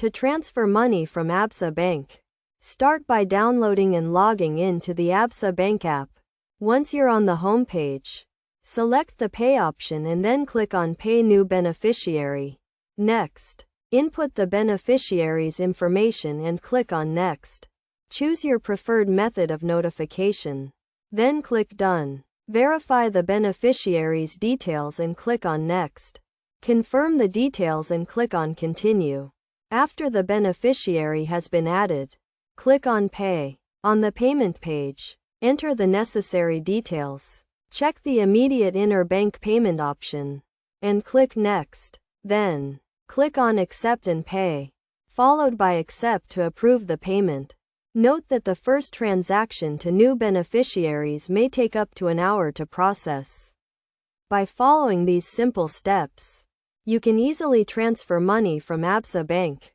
To transfer money from Absa Bank, start by downloading and logging in to the Absa Bank app. Once you're on the home page, select the Pay option and then click on Pay New Beneficiary. Next, input the beneficiary's information and click on Next. Choose your preferred method of notification. Then click Done. Verify the beneficiary's details and click on Next. Confirm the details and click on Continue. After the beneficiary has been added, click on Pay. On the payment page, enter the necessary details. Check the immediate interbank payment option and click Next. Then, click on Accept and Pay, followed by Accept to approve the payment. Note that the first transaction to new beneficiaries may take up to an hour to process. By following these simple steps, you can easily transfer money from Absa Bank.